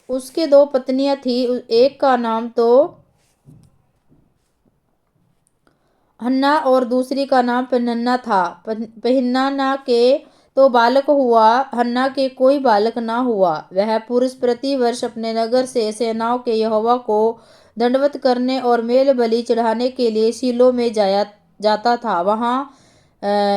उसके दो पत्नियां थी, एक का नाम तो हन्ना और दूसरी का नाम पेनन्ना था। पेहन्ना के तो बालक हुआ, हन्ना के कोई बालक ना हुआ। वह पुरुष प्रति वर्ष अपने नगर से सेनाओं के यहोवा को दंडवत करने और मेल बलि चढ़ाने के लिए शीलो में जाता था। वहाँ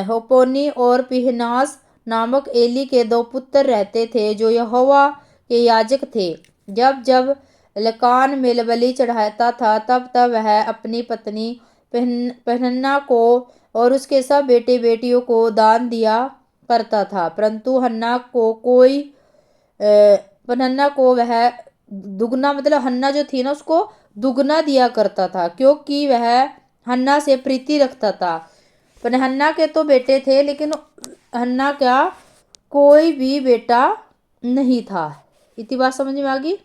होपोनी और पिहनास नामक एली के दो पुत्र रहते थे जो यहोवा के याजक थे। जब जब लकान मेलबलि चढ़ाता था तब तब वह अपनी पत्नी पहन्ना को और उसके सब बेटे बेटियों को दान दिया करता था, परंतु हन्ना को कोई पहन्ना को वह दुगना, मतलब हन्ना जो थी ना उसको दुगना दिया करता था, क्योंकि वह हन्ना से प्रीति रखता था। पर हन्ना के तो बेटे थे लेकिन हन्ना का कोई भी बेटा नहीं था। इतनी बात समझ में आ गई?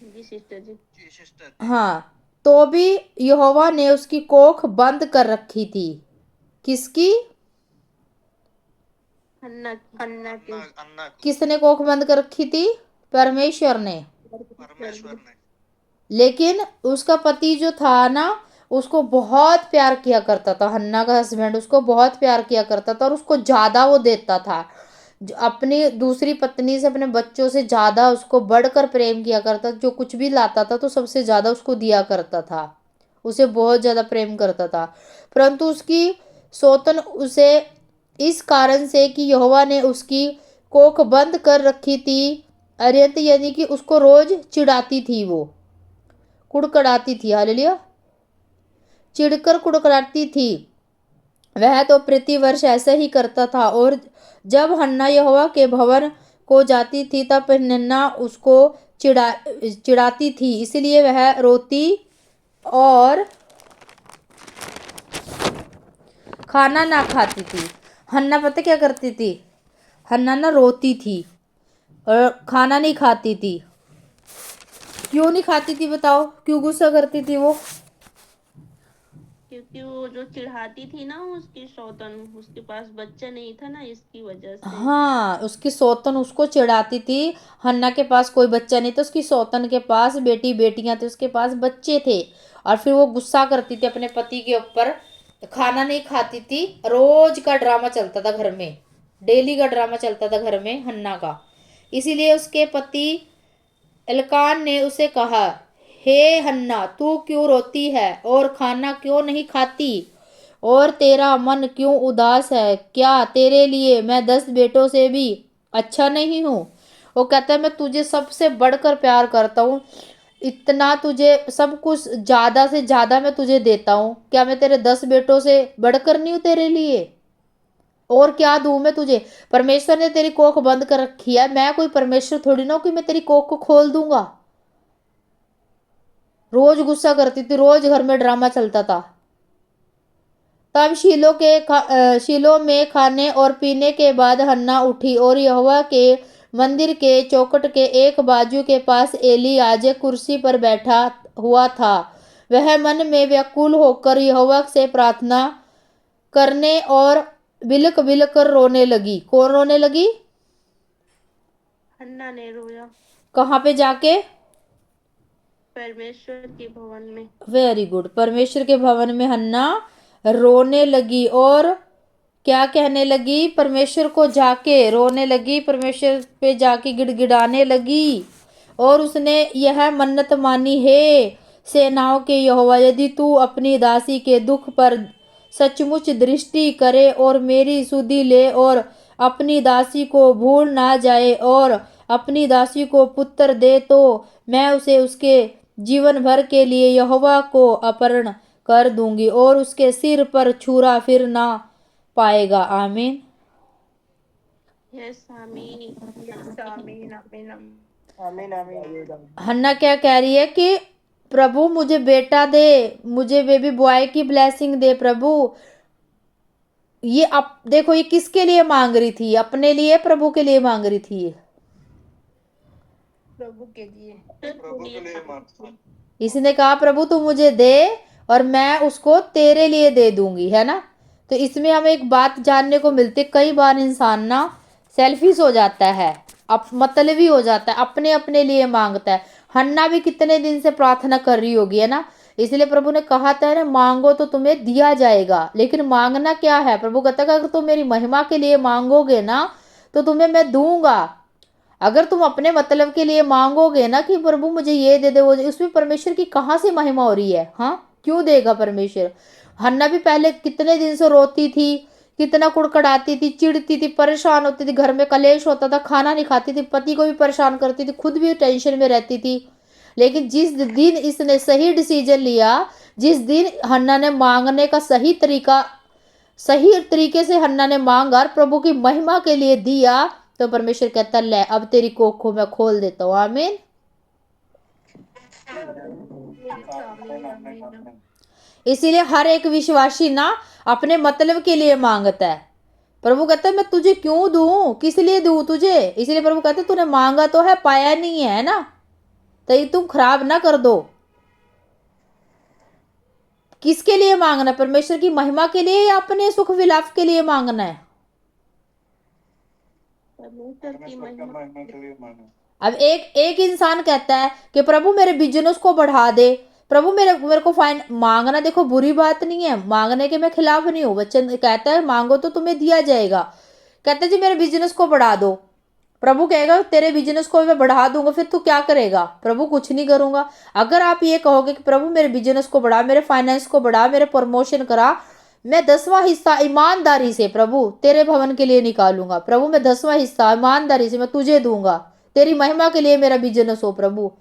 जी सिस्टर जी। हाँ, तो भी यहोवा ने उसकी कोख बंद कर रखी थी। किसकी? हन्ना की। हन्ना के। किसने कोख बंद कर रखी थी? परमेश्वर ने। परमेश्वर ने। लेकिन उसका पति जो था ना, उसको बहुत प्यार किया करता था। हन्ना का हस्बैंड उसको बहुत प्यार किया करता था और उसको ज्यादा वो देता था। अपनी दूसरी पत्नी से, अपने बच्चों से ज्यादा उसको बढ़कर प्रेम किया करता। जो कुछ भी लाता था तो सबसे ज्यादा उसको दिया करता था, उसे बहुत ज्यादा प्रेम करता था। परंतु उसकी सौतन उसे इस कारण से कि यहोवा ने उसकी कोख बंद कर रखी थी, अरियंत यानी कि उसको रोज चिढ़ाती थी, वो कुड़कड़ाती थी। हालेलुया। चिढ़कर कुड़कड़ाती थी। वह तो प्रतिवर्ष ऐसा ही करता था, और जब हन्ना यहोवा के भवन को जाती थी तब नन्ना उसको चिढ़ाती थी, इसलिए वह रोती और खाना ना खाती थी। हन्ना पता क्या करती थी? हन्ना ना रोती थी और खाना नहीं खाती थी। क्यों नहीं खाती थी बताओ? क्यों गुस्सा करती थी वो? क्योंकि वो जो चिढ़ाती थी ना उसकी सौतन, उसके पास बच्चा नहीं था ना, इसकी वजह से। हाँ, उसकी सौतन उसको चिढ़ाती थी। हन्ना के पास कोई बच्चा नहीं था, उसकी सौतन के पास बेटी बेटियां थी, उसके पास बच्चे थे। और फिर वो गुस्सा करती थी अपने पति के ऊपर, खाना नहीं खाती थी। रोज का ड्रामा चलता था घर में, डेली का ड्रामा चलता था घर में हन्ना का। इसीलिए उसके पति एलकान ने उसे कहा, हे हन्ना, तू क्यों रोती है और खाना क्यों नहीं खाती और तेरा मन क्यों उदास है? क्या तेरे लिए मैं 10 बेटों से भी अच्छा नहीं हूँ? वो कहता है मैं तुझे सबसे बढ़कर प्यार करता हूँ, इतना तुझे सब कुछ ज्यादा से ज्यादा मैं तुझे देता हूँ। क्या मैं तेरे 10 बेटों से बढ़कर नहीं हूँ तेरे लिए? और क्या दूं मैं तुझे? परमेश्वर ने तेरी कोख बंद कर रखी है, मैं कोई परमेश्वर थोड़ी ना हूं कि मैं तेरी कोख को खोल दूंगा। रोज गुस्सा करती थी, रोज घर में ड्रामा चलता था। तब शीलो में खाने और पीने के बाद हन्ना उठी और यहोवा के मंदिर के चौखट के एक बाजू के पास एली याजक कुर्सी पर बैठा हुआ था। वह मन में व्याकुल होकर यहोवा से प्रार्थना करने और बिलक बिलक कर रोने लगी। कौन रोने लगी? हन्ना ने रोया। कहाँ पे जाके? परमेश्वर के भवन में। Very good. परमेश्वर के भवन में हन्ना रोने लगी और क्या कहने लगी? परमेश्वर को जाके रोने लगी, परमेश्वर पे जाके गिड़गिड़ाने लगी। और उसने यह मन्नत मानी, हे सेनाओं के यहोवा, यदि तू अपनी दासी के दुख पर सचमुच दृष्टि करे और मेरी सुधि ले और अपनी दासी को भूल ना जाए और अपनी दासी को पुत्र दे, तो मैं उसे उसके जीवन भर के लिए यहोवा को अर्पण कर दूंगी और उसके सिर पर छुरा फिर ना पाएगा। आमीन। यस आमीन। आमीन आमीन आमीन आमीन। हन्ना क्या कह रही है कि प्रभु मुझे बेटा दे, मुझे बेबी बॉय की ब्लेसिंग दे प्रभु। ये अब देखो, ये किसके लिए मांग रही थी? अपने लिए, प्रभु के लिए मांग रही थी ये? प्रभु के लिए। प्रभु के लिए। इसने कहा प्रभु तू मुझे दे और मैं उसको तेरे लिए दे दूंगी, है ना? तो इसमें हमें एक बात जानने को मिलती, कई बार इंसान ना सेल्फिश हो जाता है। मतलबी हो जाता है, अपने अपने लिए मांगता है। हन्ना भी कितने दिन से प्रार्थना कर रही होगी, है ना। इसलिए प्रभु ने कहा था ना, मांगो तो तुम्हें दिया जाएगा। लेकिन मांगना क्या है, प्रभु कहता है अगर तुम मेरी महिमा के लिए मांगोगे ना तो तुम्हें मैं दूंगा। अगर तुम अपने मतलब के लिए मांगोगे ना कि प्रभु मुझे ये दे दे वो दे, उसमें परमेश्वर की कहाँ से महिमा हो रही है। हाँ, क्यों देगा परमेश्वर। हन्ना भी पहले कितने दिन से रोती थी, कितना कुड़कड़ाती थी, चिढ़ती थी, परेशान होती थी, घर में कलेश होता था, खाना नहीं खाती थी, पति को भी परेशान करती थी, खुद भी टेंशन में रहती थी। लेकिन जिस दिन इसने सही डिसीजन लिया, जिस दिन हन्ना ने मांगने का सही तरीके से हन्ना ने मांगा और प्रभु की महिमा के लिए दिया, तो परमेश्वर कहता ले अब तेरी कोखों में खोल देता हूँ। आमीन। आमीन आमीन इसीलिए हर एक विश्वासी ना अपने मतलब के लिए मांगता है। प्रभु कहता है मैं तुझे क्यों दूं, किस लिए दूं तुझे। इसलिए प्रभु कहते हैं तूने मांगा तो है, पाया नहीं है ना, तो ये तुम खराब ना कर दो। किसके लिए मांगना, परमेश्वर की महिमा के लिए या अपने सुख विलाप के लिए मांगना है। परमेश्वर की महिमा। अब एक एक इंसान कहता है कि प्रभु मेरे बिजनेस को बढ़ा दे, प्रभु मेरे को फाइन मांगना, देखो बुरी बात नहीं है, मांगने के मैं खिलाफ नहीं हूँ। वचन कहता है मांगो तो तुम्हें दिया जाएगा। कहते जी मेरे बिजनेस को बढ़ा दो, प्रभु कहेगा तेरे बिजनेस को मैं बढ़ा दूंगा, फिर तू क्या करेगा। प्रभु कुछ नहीं करूंगा। अगर आप ये कहोगे कि प्रभु मेरे बिजनेस को बढ़ा, मेरे फाइनेंस को बढ़ा, मेरे प्रमोशन करा, मैं 10वां हिस्सा ईमानदारी से प्रभु तेरे भवन के लिए निकालूंगा। प्रभु मैं 10वां हिस्सा ईमानदारी से मैं तुझे दूंगा, तेरी महिमा के लिए मेरा बिजनेस हो प्रभु।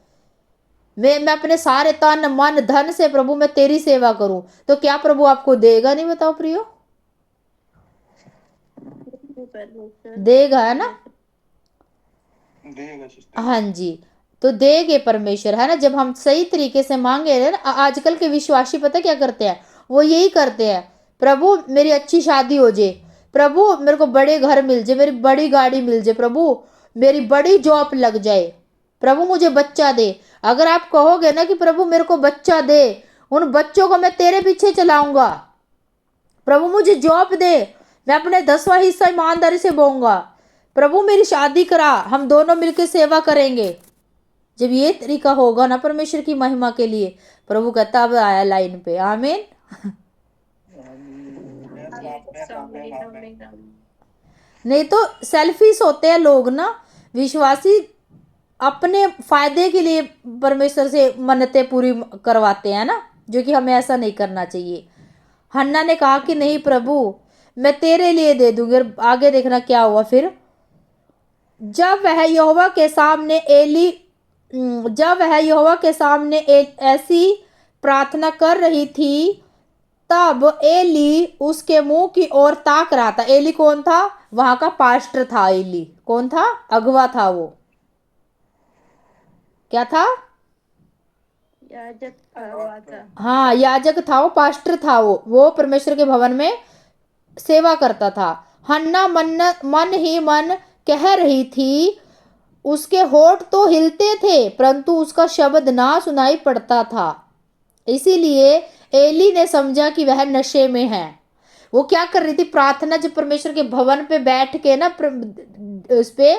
मैं अपने सारे तन मन धन से प्रभु मैं तेरी सेवा करूं, तो क्या प्रभु आपको देगा नहीं, बताओ प्रियो। देगा, है ना। हाँ जी, तो देगे परमेश्वर, है ना। जब हम सही तरीके से मांगे ना, आजकल के विश्वासी पता क्या करते हैं, वो यही करते हैं, प्रभु मेरी अच्छी शादी हो जाए, प्रभु मेरे को बड़े घर मिल जाए, मेरी बड़ी गाड़ी मिल जाए, प्रभु मेरी बड़ी जॉब लग जाए, प्रभु मुझे बच्चा दे। अगर आप कहोगे ना कि प्रभु मेरे को बच्चा दे, उन बच्चों को मैं तेरे पीछे चलाऊंगा, प्रभु मुझे जॉब दे, मैं अपने 10वां हिस्सा ईमानदारी से बोऊंगा, प्रभु मेरी शादी करा, हम दोनों मिलकर सेवा करेंगे। जब ये तरीका होगा ना परमेश्वर की महिमा के लिए, प्रभु कहता अब आया लाइन पे। आमीन। नहीं तो सेल्फिश होते हैं लोग ना, विश्वासी अपने फायदे के लिए परमेश्वर से मन्नतें पूरी करवाते हैं ना, जो कि हमें ऐसा नहीं करना चाहिए। हन्ना ने कहा कि नहीं प्रभु मैं तेरे लिए दे दूंगी, और आगे देखना क्या हुआ फिर। जब वह यहोवा के सामने ऐसी प्रार्थना कर रही थी, तब एली उसके मुंह की ओर ताक रहा था। एली कौन था, वहां का पास्टर था। एली कौन था, अगुवा था वो, क्या था, याजक था। हाँ याजक था वो, पास्टर था वो परमेश्वर के भवन में सेवा करता था। हन्ना मन ही मन कह रही थी, उसके होठ तो हिलते थे परंतु उसका शब्द ना सुनाई पड़ता था। इसीलिए एली ने समझा कि वह नशे में है। वो क्या कर रही थी, प्रार्थना, जब परमेश्वर के भवन पे बैठ के ना, उस पे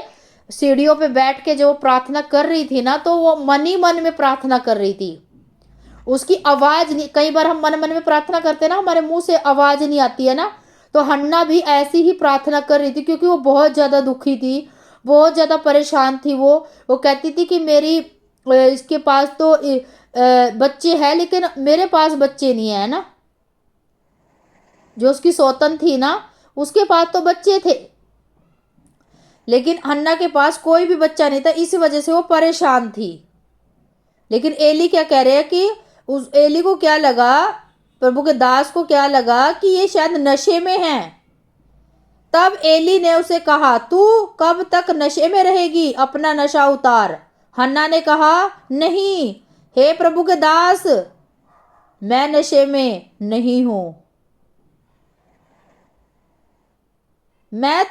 सीढ़ियों पे बैठ के जो प्रार्थना कर रही थी ना, तो वो मन ही मन में प्रार्थना कर रही थी। उसकी आवाज नहीं, कई बार हम मन मन में प्रार्थना करते हैं ना, हमारे मुंह से आवाज नहीं आती है ना, तो हन्ना भी ऐसी ही प्रार्थना कर रही थी, क्योंकि वो बहुत ज्यादा दुखी थी, बहुत ज्यादा परेशान थी। वो कहती थी कि मेरी इसके पास तो बच्चे हैं, लेकिन मेरे पास बच्चे नहीं है ना। जो उसकी सौतन थी ना, उसके पास तो बच्चे थे, लेकिन हन्ना के पास कोई भी बच्चा नहीं था, इस वजह से वो परेशान थी। लेकिन एली क्या कह रहे हैं कि उस एली को क्या लगा, प्रभु के दास को क्या लगा कि ये शायद नशे में है। तब एली ने उसे कहा तू कब तक नशे में रहेगी, अपना नशा उतार। हन्ना ने कहा नहीं हे प्रभु के दास, मैं नशे में नहीं हूं, मैं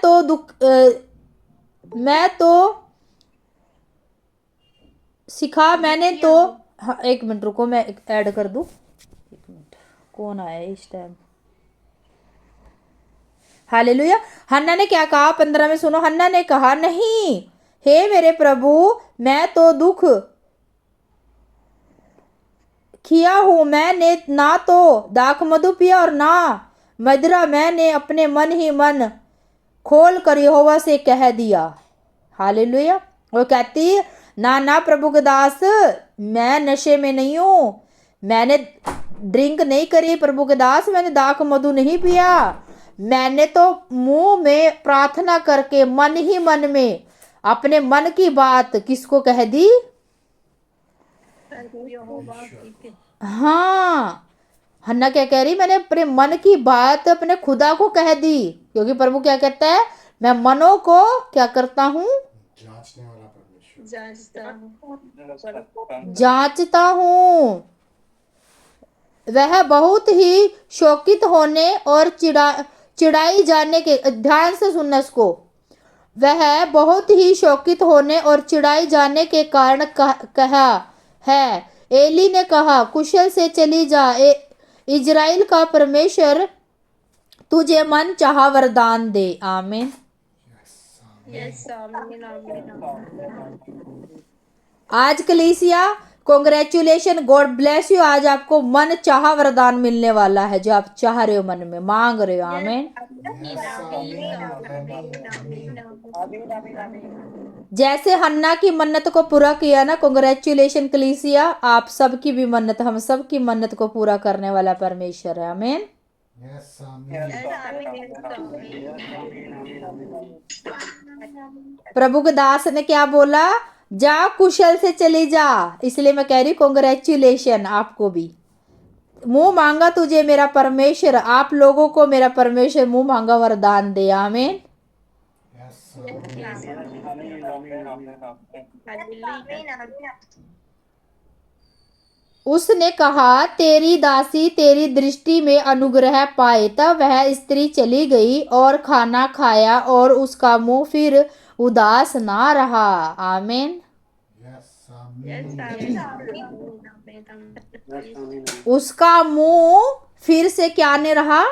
तो सिखा, मैंने तो, हाँ एक मिनट रुको मैं ऐड कर दूं, एक मिनट, कौन आया है इस टाइम। हालेलुया। हन्ना ने क्या कहा, 15 में सुनो। हन्ना ने कहा नहीं हे मेरे प्रभु, मैं तो दुख किया हूँ, मैंने ना तो दाख मधु पिया और ना मदिरा, मैंने अपने मन ही मन खोल कर यहोवा से कह दिया। हालेलुया। वो कहती, ना ना प्रभु के दास, मैं नशे में नहीं हूँ, मैंने ड्रिंक नहीं करी प्रभु के दास, मैंने दाख मधु नहीं पिया, मैंने तो मुंह में प्रार्थना करके मन ही मन में अपने मन की बात किसको कह दी? यहोवा की हाँ, हन्ना क्या कह रही? मैंने अपने मन की बात अपने खुदा को कह दी, क्योंकि प्रभु क्या कहता है? मैं मनों को क्या करता हूँ? जांचने वाला परमेश्वर। जांचता हूँ। जांचता हूँ। वह बहुत ही शोकित होने और चिढ़ाई जाने के, ध्यान से सुनना इसको, वह बहुत ही शोकित होने और चिढ़ाई जाने के कारण कहा है। एली ने कहा, कुशल से चली जा, इजराइल का परमेश्वर तुझे मन चाहा वरदान दे। आमीन। यस आमीन आमीन आमीन। आज कलीसिया, कॉन्ग्रेचुलेशन, गॉड ब्लेस यू। आज आपको मन चाहा वरदान मिलने वाला है, जो आप चाह रहे हो, मन में मांग रहे हो। आमीन। जैसे हन्ना की मन्नत को पूरा किया ना, कॉन्ग्रेचुलेशन कलीसिया, आप सबकी भी मन्नत, हम सबकी मन्नत को पूरा करने वाला परमेश्वर है। आमीन। प्रभु के दास ने क्या बोला? जा, कुशल से चली जा। इसलिए मैं कह रही कॉन्ग्रेचुलेशन आपको भी। मुंह मांगा तुझे मेरा परमेश्वर, आप लोगों को मेरा परमेश्वर मुंह मांगा वरदान दे। आमीन। उसने कहा, तेरी दासी तेरी दृष्टि में अनुग्रह पाए। तब वह स्त्री चली गई और खाना खाया और उसका मुंह फिर उदास ना रहा। आमीन। उसका मुंह फिर से क्या नहीं रहा?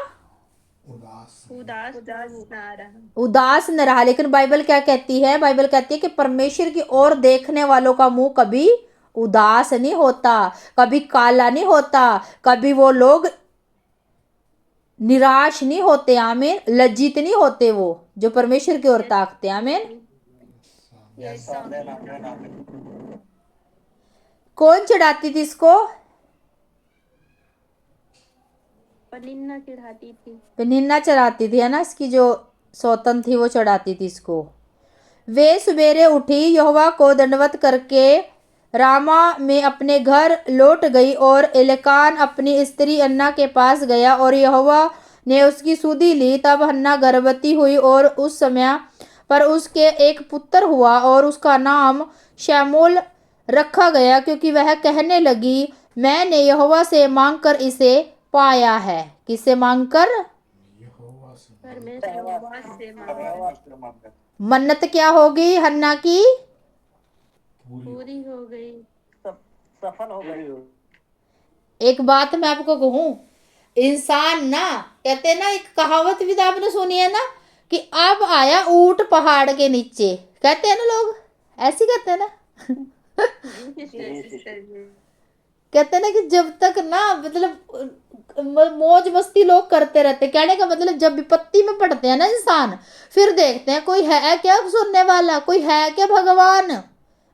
उदास न रहा। लेकिन बाइबल क्या कहती है? बाइबल कहती है कि परमेश्वर की ओर देखने वालों का मुंह कभी उदास नहीं होता, कभी काला नहीं होता, कभी वो लोग निराश नहीं होते। आमीन। लज्जित नहीं होते वो जो परमेश्वर की ओर ताकते। आमीन। कौन चढ़ाती थी इसको? पनिन्ना चढ़ाती थी। पनिन्ना चढ़ाती थी, है ना? इसकी जो सौतन थी वो चढ़ाती थी इसको। वे सवेरे उठी, यहोवा को दंडवत करके रामा में अपने घर लौट गई और एलकान अपनी स्त्री अन्ना के पास गया और यहोवा ने उसकी सुधि ली। तब हन्ना गर्भवती हुई और उस समय पर उसके एक पुत्र हुआ और उसका नाम शमूएल रखा गया, क्योंकि वह कहने लगी, मैंने यहोवा से मांगकर इसे पाया है। किससे मांगकर? मन्नत क्या होगी हन्ना की? पूरी हो गई, सफल हो गई। एक बात मैं आपको कहूं, इंसान ना, कहते हैं ना, एक कहावत भी तो आपने सुनी है ना, कि अब आया ऊंट पहाड़ के नीचे। कहते हैं ना लोग, ऐसे कहते हैं ना। कहते हैं ना कि जब तक ना, मतलब मौज मस्ती लोग करते रहते, कहने का मतलब जब विपत्ति में पड़ते हैं ना इंसान, फिर देखते हैं कोई है क्या सुनने वाला, कोई है क्या भगवान,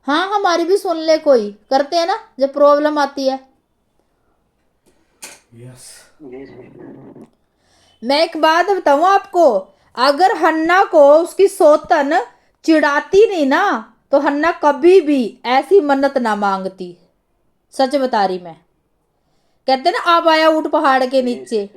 हाँ हमारी भी सुन ले कोई। करते हैं ना जब प्रॉब्लम आती है। मैं एक बात बताऊं आपको, अगर हन्ना को उसकी सौतन चिढ़ाती नहीं ना, तो हन्ना कभी भी ऐसी मन्नत ना मांगती। सच बता रही मैं। कहते ना, अब आया ऊंट पहाड़ के नीचे।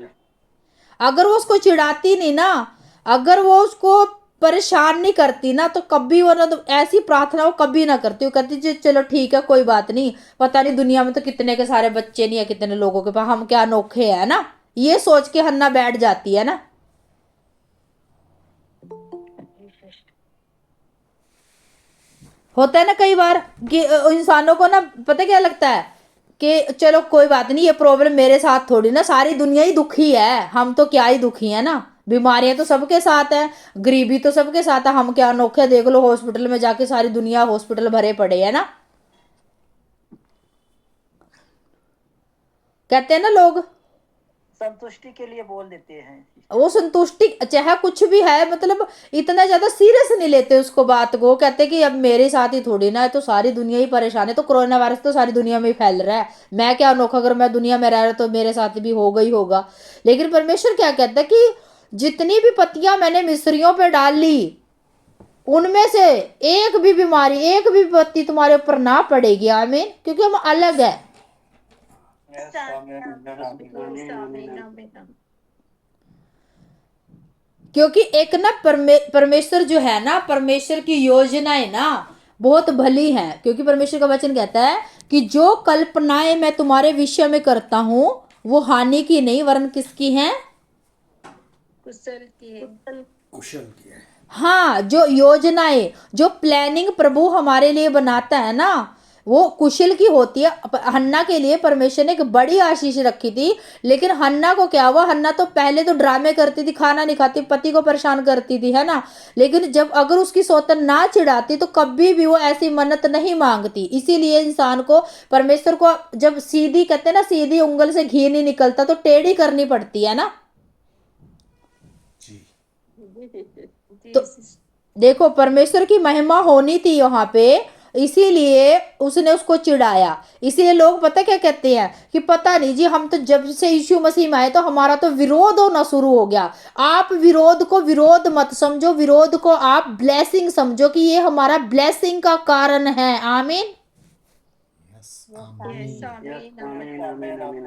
अगर वो उसको चिढ़ाती नहीं ना, अगर वो उसको परेशान नहीं करती ना, तो कभी वो ना, तो ऐसी प्रार्थना वो कभी ना करती। वो कहती जी चलो ठीक है, कोई बात नहीं, पता नहीं दुनिया में तो कितने के सारे बच्चे नहीं है, कितने लोगों के पास, हम क्या अनोखे हैं ना, ये सोच के हन्ना बैठ जाती है ना। होता है ना कई बार कि इंसानों को ना, पता क्या लगता है कि चलो कोई बात नहीं, ये प्रॉब्लम मेरे साथ थोड़ी ना, सारी दुनिया ही दुखी है, हम तो क्या ही दुखी है ना, बीमारियां तो सबके साथ है, गरीबी तो सबके साथ है, हम क्या अनोखे, देख लो हॉस्पिटल में जाके सारी दुनिया हॉस्पिटल भरे पड़े है ना, कहते हैं ना लोग, संतुष्टि के लिए बोल देते हैं। वो संतुष्टि चाहे कुछ भी है, मतलब इतना ज्यादा सीरियस नहीं लेते उसको, बात को कहते कि अब मेरे साथ ही थोड़ी ना है, तो सारी दुनिया ही परेशान है, तो कोरोना वायरस तो सारी दुनिया में ही फैल रहा है, मैं क्या अनोखा, अगर मैं दुनिया में रह रहा तो मेरे साथ भी होगा ही होगा। लेकिन परमेश्वर क्या कहता है कि जितनी भी पत्तियां मैंने मिस्रियों पे डाल ली, उनमें से एक भी बीमारी, एक भी विपत्ति तुम्हारे ऊपर ना पड़ेगी। आमीन, क्योंकि हम अलग है। यस आमीन आमीन आमीन आमीन। क्योंकि एक ना परमेश्वर जो है ना, परमेश्वर की योजनाएं ना बहुत भली हैं, क्योंकि परमेश्वर का वचन कहता है कि जो कल्पनाएं मैं तुम्हारे विषय में करता हूं वो हानि की नहीं वरन किसकी हैं, कुशल की है। कुशल की है। हाँ, जो योजनाएं, जो प्लानिंग प्रभु हमारे लिए बनाता है ना, वो कुशल की होती है। हन्ना के लिए परमेश्वर ने एक बड़ी आशीष रखी थी, लेकिन हन्ना को क्या हुआ, हन्ना तो पहले तो ड्रामे करती थी, खाना नहीं खाती, पति को परेशान करती थी, है ना, लेकिन जब अगर उसकी सौतन ना चिढ़ाती तो कभी भी वो ऐसी मन्नत नहीं मांगती। इसीलिए इंसान को, परमेश्वर को, जब सीधी, कहते हैं ना सीधी उंगल से घी नहीं निकलता, तो टेढ़ी करनी पड़ती है ना। जी। तो देखो परमेश्वर की महिमा होनी थी यहाँ पे, इसीलिए उसने उसको चिढ़ाया। इसीलिए लोग पता क्या कहते हैं कि पता नहीं जी, हम तो जब से यीशु मसीह में आए तो हमारा तो विरोध होना शुरू हो गया। आप विरोध को विरोध मत समझो, विरोध को आप ब्लेसिंग समझो कि ये हमारा ब्लेसिंग का कारण है। आमीन। यस यस आमीन। आमीन आमीन आमीन।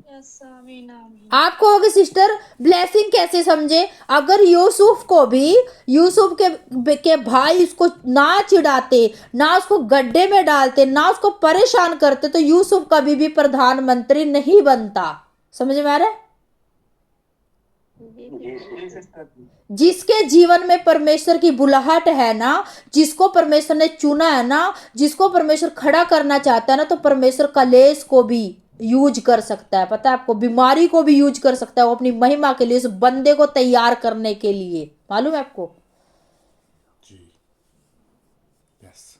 यस आमीन आमीन। आपको होगी सिस्टर ब्लेसिंग कैसे समझे, अगर यूसुफ को भी, यूसुफ के भाई उसको ना चिढ़ाते, ना उसको गड्ढे में डालते, ना उसको परेशान करते, तो यूसुफ कभी भी प्रधानमंत्री नहीं बनता। समझ में आ रहा है? जिसके जीवन में परमेश्वर की बुलाहट है ना, जिसको परमेश्वर ने चुना है ना, जिसको परमेश्वर खड़ा करना चाहता है ना, तो परमेश्वर कलेश को भी यूज कर सकता है। पता है आपको, बीमारी को भी यूज कर सकता है वो अपनी महिमा के लिए, उस बंदे को तैयार करने के लिए। मालूम है आपको? जी। यस।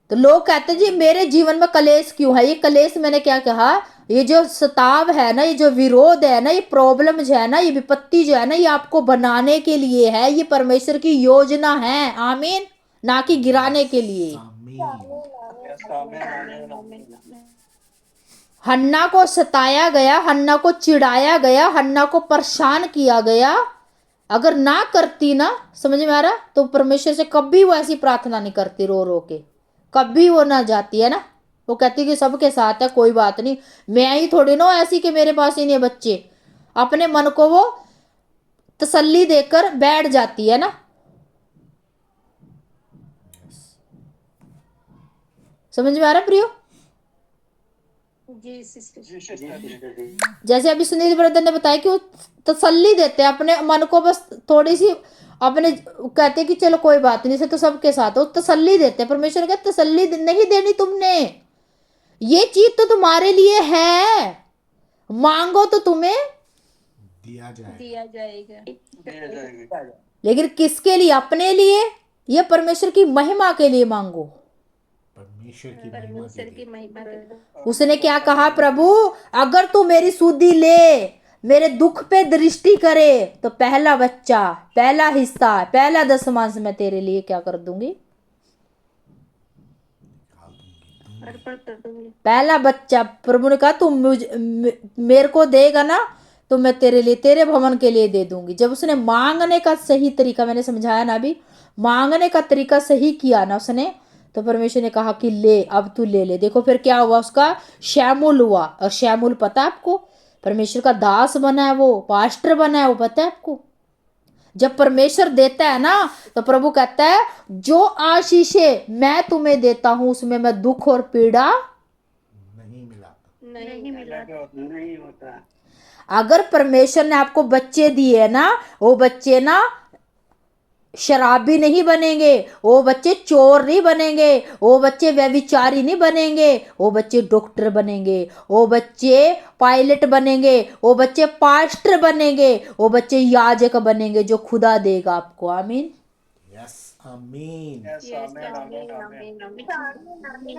तो लोग कहते हैं जी मेरे जीवन में कलेश क्यों है, ये कलेश मैंने क्या कहा, ये जो सताव है ना, ये जो विरोध है ना, ये प्रॉब्लम जो है ना, ये विपत्ति जो है ना, ये आपको बनाने के लिए है, ये परमेश्वर की योजना है। आमीन। ना कि गिराने के लिए। हन्ना को सताया गया, हन्ना को चिढ़ाया गया, हन्ना को परेशान किया गया। अगर ना करती ना, समझ में आ रहा, तो परमेश्वर से कभी वो ऐसी प्रार्थना नहीं करती रो रो के, कभी वो ना जाती है ना। वो कहती कि सबके साथ है, कोई बात नहीं, मैं ही थोड़ी ना ऐसी कि मेरे पास ही नहीं है बच्चे। अपने मन को वो तसल्ली देकर बैठ जाती है ना। समझ में आ रहा प्रियो? जी सिस्टर। जैसे अभी सुनील ब्रदर ने बताया कि वो तसल्ली देते हैं अपने मन को, बस थोड़ी सी अपने, कहते हैं कि चलो कोई बात नहीं, से तो सबके साथ हो, तसल्ली देते हैं। परमेश्वर का तसल्ली नहीं देनी तुमने, ये चीज तो तुम्हारे लिए है, मांगो तो तुम्हें दिया जाएगा। दिया जाएगा। लेकिन किसके लिए? अपने लिए या परमेश्वर की महिमा के लिए मांगो? परमेश्वर की महिमा परमेश्वर के की लिए। महिमा के। उसने क्या कहा, प्रभु अगर तू मेरी सुधि ले, मेरे दुख पे दृष्टि करे, तो पहला बच्चा, पहला हिस्सा, पहला दशमांश मैं तेरे लिए क्या कर दूंगी, अर्पण कर दूंगी। पहला बच्चा। प्रभु ने कहा तू मेरे को देगा ना, तो मैं तेरे लिए, तेरे भवन के लिए दे दूंगी। जब उसने मांगने का सही तरीका, मैंने समझाया ना अभी, मांगने का तरीका सही किया ना उसने, तो परमेश्वर ने कहा कि ले, अब तू ले ले। देखो फिर क्या हुआ, उसका शैमुल हुआ। और शैमुल पता है आपको, परमेश्वर का दास बना है, वो पास्टर बना है, वो पता है आपको। जब परमेश्वर देता है ना, तो प्रभु कहता है जो आशीषें मैं तुम्हें देता हूं उसमें मैं दुख और पीड़ा नहीं मिला। नहीं मिला। नहीं होता। अगर परमेश्वर ने आपको बच्चे दिए ना, वो बच्चे ना शराबी नहीं बनेंगे, वो बच्चे चोर नहीं बनेंगे, वो बच्चे व्यभिचारी नहीं बनेंगे, वो बच्चे डॉक्टर बनेंगे, वो बच्चे पायलट बनेंगे, वो बच्चे पास्टर बनेंगे, वो बच्चे याजक बनेंगे जो खुदा देगा आपको। आमीन। यस आमीन। Yes, यस amen, आमीन amen, आमीन amen. आमीन।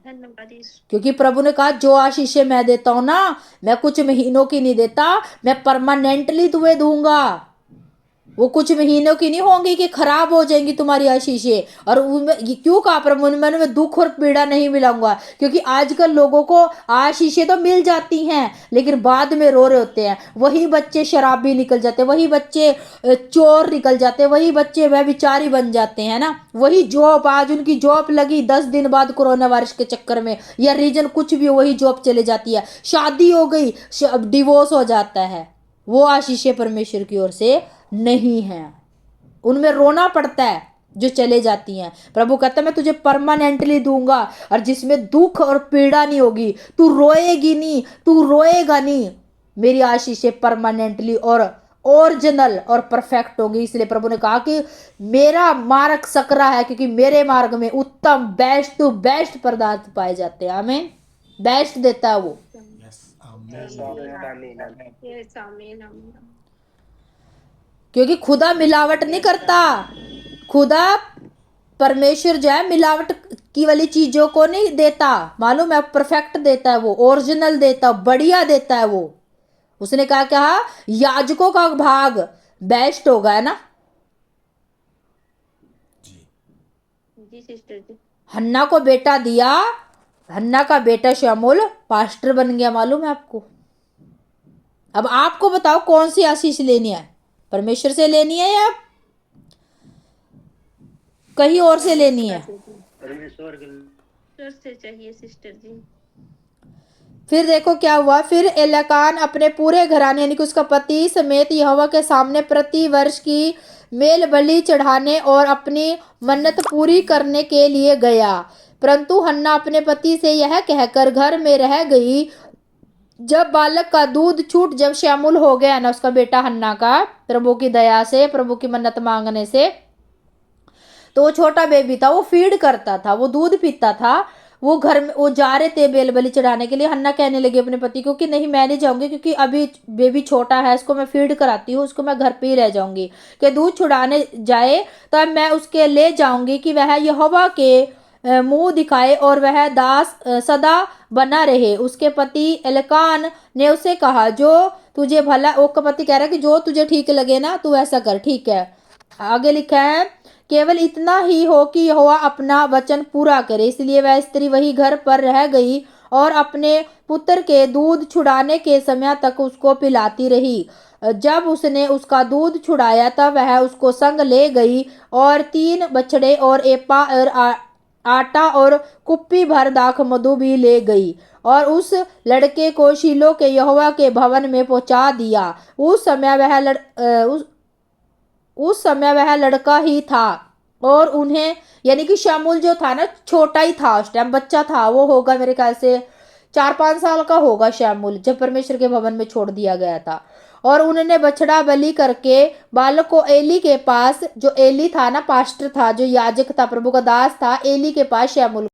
धन्यवाद यीशु। क्योंकि प्रभु ने कहा जो आशीषें मैं देता हूं ना, मैं कुछ महीनों की नहीं देता, मैं परमानेंटली तुम्हें दूंगा। वो कुछ महीनों की नहीं होंगी कि खराब हो जाएंगी तुम्हारी आशीषें। और उनमें ये क्यों कहा प्रभु ने, मैंने दुख और पीड़ा नहीं मिलाऊंगा। क्योंकि आजकल लोगों को आशीषें तो मिल जाती हैं, लेकिन बाद में रो रहे होते हैं। वही बच्चे शराबी निकल जाते हैं, वही बच्चे चोर निकल जाते हैं, वही बच्चे व्यभिचारी बन जाते हैं ना। वही जॉब, आज उनकी जॉब लगी 10 दिन बाद कोरोना वायरस के चक्कर में, या रीजन कुछ भी हो, वही जॉब चले जाती है। शादी हो गई, डिवोर्स हो जाता है। वो आशीषें परमेश्वर की ओर से नहीं है, उनमें रोना पड़ता है जो चले जाती हैं। प्रभु कहता है मैं तुझे परमानेंटली दूंगा, और जिसमें दुख और पीड़ा नहीं होगी, तू रोएगी नहीं, तू रोएगा नहीं। मेरी आशीषें परमानेंटली और ओरिजिनल और परफेक्ट होगी। इसलिए प्रभु ने कहा कि मेरा मार्ग सकरा है, क्योंकि मेरे मार्ग में उत्तम बेस्ट टू बेस्ट पदार्थ पाए जाते हैं। आमीन। बेस्ट देता है वो। यस Yes, आमीन। amen, amen. यस आमीन आमीन। क्योंकि खुदा मिलावट नहीं करता। खुदा परमेश्वर जो है मिलावट की वाली चीजों को नहीं देता, मालूम है, परफेक्ट देता है वो, ओरिजिनल देता है, बढ़िया देता है वो। उसने कहा याजकों का भाग बेस्ट होगा, है ना। जी जी सिस्टर जी। हन्ना को बेटा दिया, हन्ना का बेटा शमूल पास्टर बन गया, मालूम है आपको। अब आपको बताओ कौन सी आशीष लेनी है, परमेश्वर से लेनी है या कहीं और से लेनी है। परमेश्वर से चाहिए सिस्टर जी। फिर देखो क्या हुआ। फिर एलकान अपने पूरे घराने यानी कि उसका पति समेत यहोवा के सामने प्रति वर्ष की मेल बलि चढ़ाने और अपनी मन्नत पूरी करने के लिए गया। परंतु हन्ना अपने पति से यह कहकर घर में रह गई। जब बालक का दूध छूट, जब शमूल हो गया ना उसका बेटा हन्ना का, प्रभु की दया से, प्रभु की मन्नत मांगने से, तो वो छोटा बेबी था, वो फीड करता था, वो दूध पीता था। वो घर में वो जा रहे थे बेल बलि चढ़ाने के लिए। हन्ना कहने लगी अपने पति को कि नहीं मैं नहीं जाऊंगी, क्योंकि अभी बेबी छोटा है, इसको मैं फीड कराती हूँ, उसको मैं घर पे ही रह जाऊंगी। कि दूध छुड़ाने जाए तब मैं उसके ले जाऊंगी कि वह यहोवा के मुंह दिखाए और वह दास सदा बना रहे। उसके पति एलकान ने उसे कहा जो तुझे भला, वो का पति कह रहा है कि जो तुझे ठीक लगे ना तू ऐसा कर, ठीक है। आगे लिखा है केवल इतना ही हो कि यहोवा अपना वचन पूरा करे। इसलिए वह स्त्री वही घर पर रह गई और अपने पुत्र के दूध छुड़ाने के समय तक उसको पिलाती रही। जब उसने उसका दूध छुड़ाया तब वह उसको संग ले गई और 3 बछड़े और एपा और आटा और कुप्पी भर दाख मधु भी ले गई और उस लड़के को शीलो के यहोवा के भवन में पहुंचा दिया। उस समय वह लड़का ही था और उन्हें यानी कि शमूल जो था ना छोटा ही था, उस टाइम बच्चा था। वो होगा मेरे ख्याल से 4-5 साल का होगा शमूल, जब परमेश्वर के भवन में छोड़ दिया गया था। और उन्होंने बछड़ा बलि करके बालक को एली के पास, जो एली था ना पास्टर था, जो याजक था, प्रभु का दास था, एली के पास शमूल